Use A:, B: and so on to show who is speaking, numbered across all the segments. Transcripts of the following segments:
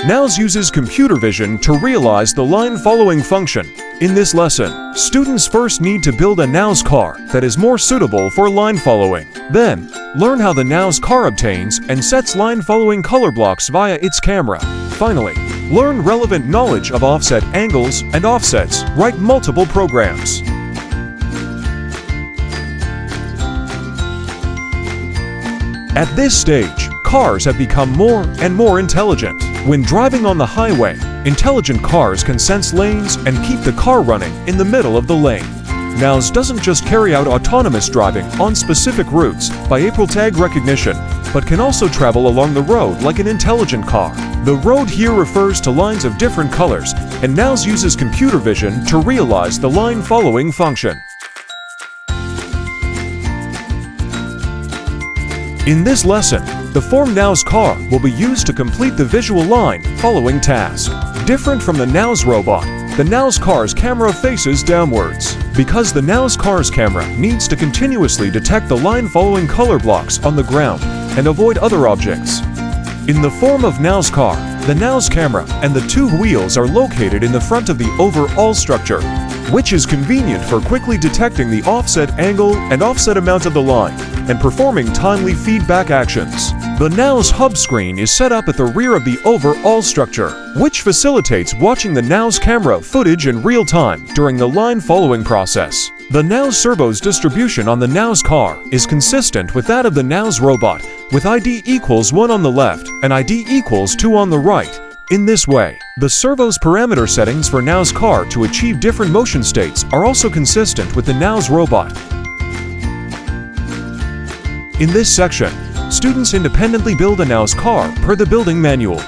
A: Nous uses computer vision to realize the line following function. In this lesson, students first need to build a Nous car that is more suitable for line following. Then, learn how the Nous car obtains and sets line following color blocks via its camera. Finally, learn relevant knowledge of offset angles and offsets. Write multiple programs. At this stage, cars have become more and more intelligent. When driving on the highway, intelligent cars can sense lanes and keep the car running in the middle of the lane. Nous doesn't just carry out autonomous driving on specific routes by April tag recognition, but can also travel along the road like an intelligent car. The road here refers to lines of different colors, and Nous uses computer vision to realize the line following function. In this lesson, the form Nous car will be used to complete the visual line following task. Different from the Nous robot, the Nous car's camera faces downwards, because the Nous car's camera needs to continuously detect the line following color blocks on the ground and avoid other objects. In the form of Nous car, the Nous camera and the two wheels are located in the front of the overall structure, which is convenient for quickly detecting the offset angle and offset amount of the line and performing timely feedback actions. The Nous hub screen is set up at the rear of the overall structure, which facilitates watching the Nous camera footage in real time during the line following process. The Nous servo's distribution on the Nous car is consistent with that of the Nous robot, with ID equals 1 on the left and ID equals 2 on the right. In this way, the servo's parameter settings for Nous car to achieve different motion states are also consistent with the Nous robot. In this section, students independently build a Nous car per the building manual.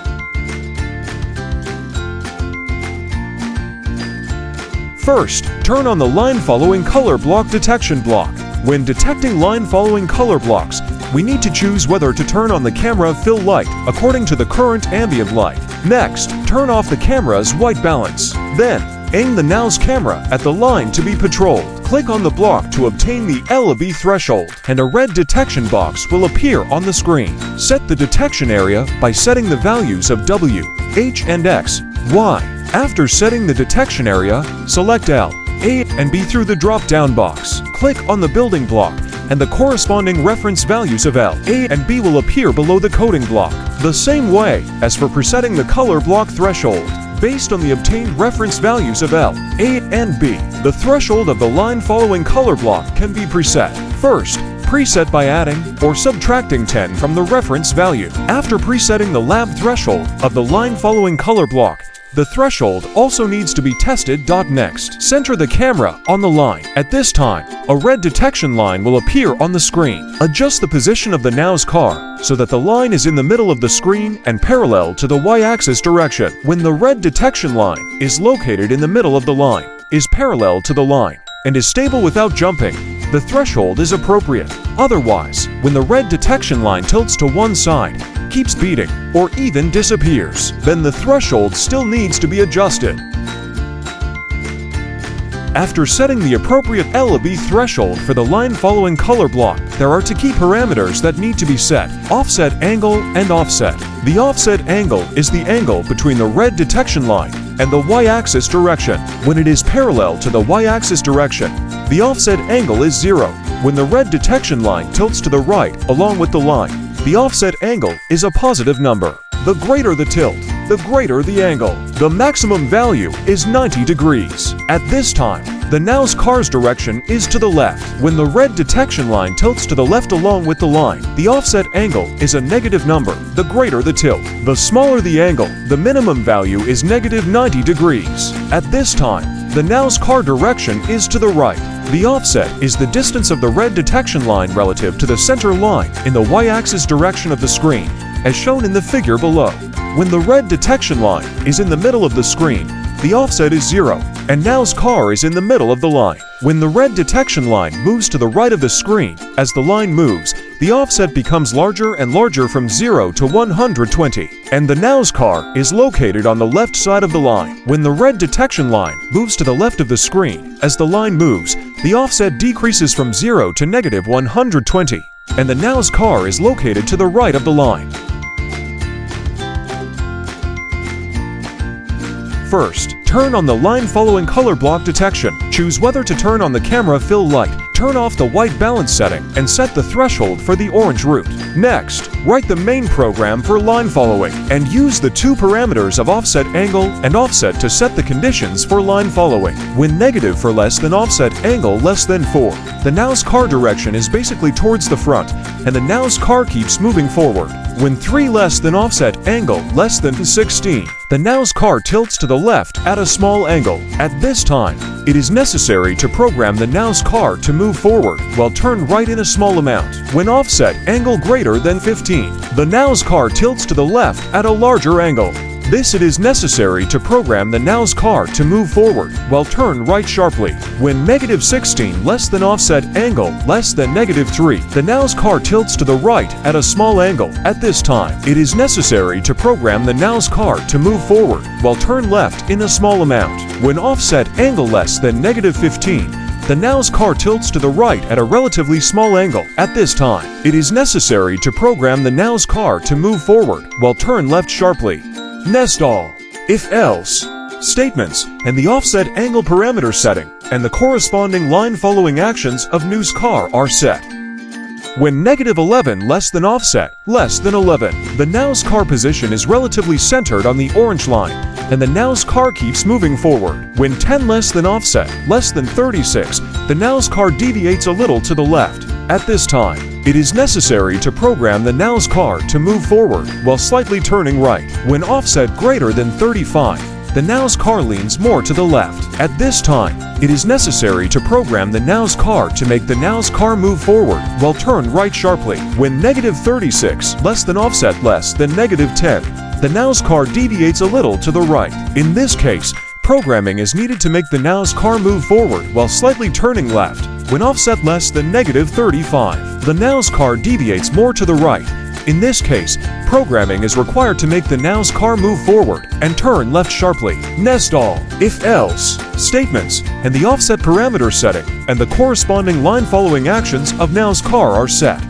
A: First, turn on the line following color block detection block. When detecting line following color blocks, we need to choose whether to turn on the camera fill light according to the current ambient light. Next, turn off the camera's white balance. Then, aim the Nous camera at the line to be patrolled. Click on the block to obtain the LB threshold, and a red detection box will appear on the screen. Set the detection area by setting the values of W, H and X, Y. After setting the detection area, select L, A and B through the drop-down box. Click on the building block, and the corresponding reference values of L, A and B will appear below the coding block. The same way as for presetting the color block threshold. Based on the obtained reference values of L, A, and B, the threshold of the line following color block can be preset. First, preset by adding or subtracting 10 from the reference value. After presetting the lab threshold of the line following color block, the threshold also needs to be tested. Next, center the camera on the line. At this time, a red detection line will appear on the screen. Adjust the position of the Nous car so that the line is in the middle of the screen and parallel to the y-axis direction. When the red detection line is located in the middle of the line, is parallel to the line, and is stable without jumping, the threshold is appropriate. Otherwise, when the red detection line tilts to one side, keeps beating, or even disappears, then the threshold still needs to be adjusted. After setting the appropriate LB threshold for the line following color block, there are two key parameters that need to be set: offset angle and offset. The offset angle is the angle between the red detection line and the y-axis direction. When it is parallel to the y-axis direction, the offset angle is 0. When the red detection line tilts to the right along with the line, the offset angle is a positive number. The greater the tilt, the greater the angle. The maximum value is 90 degrees. At this time, the Nous car's direction is to the left. When the red detection line tilts to the left along with the line, the offset angle is a negative number, the greater the tilt. The smaller the angle, the minimum value is negative 90 degrees. At this time, the Nous car direction is to the right. The offset is the distance of the red detection line relative to the center line in the y-axis direction of the screen, as shown in the figure below. When the red detection line is in the middle of the screen, the offset is 0, and Nous car is in the middle of the line. When the red detection line moves to the right of the screen, as the line moves, the offset becomes larger and larger from 0 to 120, and the Nous car is located on the left side of the line. When the red detection line moves to the left of the screen, as the line moves, the offset decreases from 0 to negative 120, and the Nous car is located to the right of the line. First, turn on the line following color block detection. Choose whether to turn on the camera fill light, turn off the white balance setting, and set the threshold for the orange route. Next, write the main program for line following and use the two parameters of offset angle and offset to set the conditions for line following. When negative for less than offset angle less than 4, the Nous Car direction is basically towards the front, and the Nous Car keeps moving forward. When 3 less than offset angle less than 16, the Nous Car tilts to the left at a small angle. At this time, it is necessary to program the Nous Car to move forward while turn right in a small amount. When offset angle greater than 15, the Nous Car tilts to the left at a larger angle. It is necessary to program the Nous Car to move forward while turn right sharply. When negative 16 less than offset angle less than negative 3, the Nous Car tilts to the right at a small angle. At this time, it is necessary to program the Nous Car to move forward while turn left in a small amount. When offset angle less than negative 15, the Nous Car tilts to the right at a relatively small angle. At this time, it is necessary to program the Nous Car to move forward while turn left sharply. Nest all, if-else statements and the offset angle parameter setting and the corresponding line following actions of Nous Car are set. When negative 11 less than offset less than 11, the Nous Car position is relatively centered on the orange line, and the Nous Car keeps moving forward. When 10 less than offset less than 36, the Nous Car deviates a little to the left. At this time, it is necessary to program the Nous Car to move forward while slightly turning right. When offset greater than 35, the Nous Car leans more to the left. At this time, it is necessary to program the Nous Car to make the Nous Car move forward while turn right sharply. When negative 36 less than offset less than negative 10, the Nous Car deviates a little to the right. In this case, programming is needed to make the Nous Car move forward while slightly turning left. When offset less than negative 35, the Nous Car deviates more to the right. In this case, programming is required to make the Nous Car move forward and turn left sharply. Nest all, if-else statements and the offset parameter setting and the corresponding line following actions of Nous Car are set.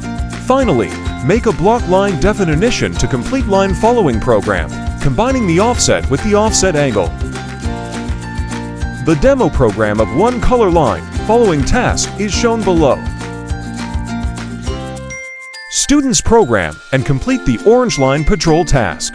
A: Finally, make a block line definition to complete line following program, combining the offset with the offset angle. The demo program of one color line following task is shown below. Students program and complete the orange line patrol task.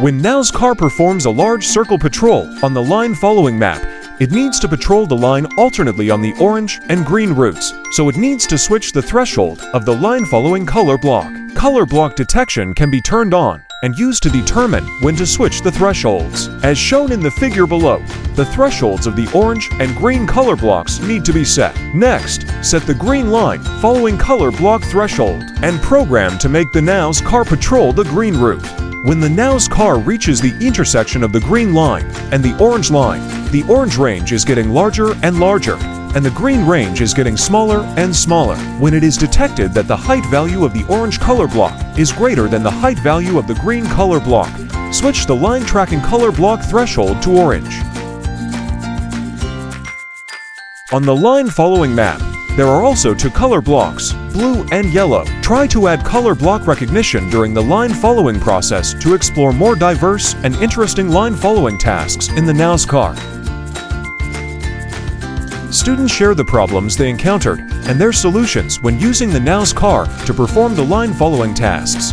A: When Nous Car performs a large circle patrol on the line following map, it needs to patrol the line alternately on the orange and green routes, so it needs to switch the threshold of the line following color block. Color block detection can be turned on and used to determine when to switch the thresholds. As shown in the figure below, the thresholds of the orange and green color blocks need to be set. Next, set the green line following color block threshold and program to make the Nous Car patrol the green route. When the Nous Car reaches the intersection of the green line and the orange line, the orange range is getting larger and larger, and the green range is getting smaller and smaller. When it is detected that the height value of the orange color block is greater than the height value of the green color block, switch the line tracking color block threshold to orange. On the line following map, there are also two color blocks, blue and yellow. Try to add color block recognition during the line following process to explore more diverse and interesting line following tasks in the Nous Car. Students share the problems they encountered and their solutions when using the Nous Car to perform the line following tasks.